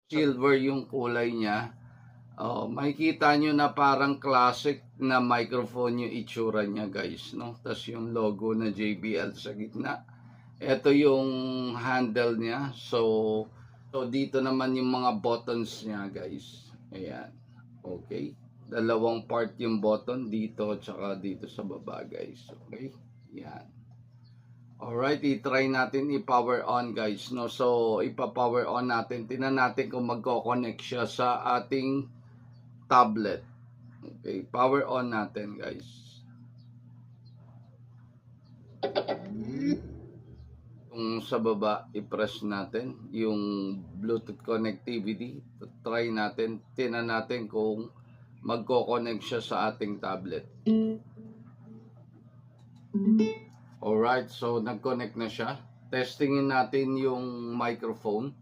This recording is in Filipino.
silver yung kulay niya. Oh, makikita nyo na parang classic na microphone yung itsura niya, guys, no? Tapos yung logo na JBL sa gitna. Ito yung handle niya. So dito naman yung mga buttons niya, guys. Ayan. Okay. Dalawang part yung button dito tsaka dito sa baba, guys. Okay. Yan. Alright, i-try natin i-power on, guys, no? So ipa-power on natin. Tingnan natin kung magko-connect siya sa ating tablet. Okay, power on natin, guys. Kung sa baba, i-press natin yung Bluetooth connectivity. Try natin, tingnan natin kung magko-connect siya sa ating tablet. Alright, so nag-connect na siya. Testingin natin yung microphone.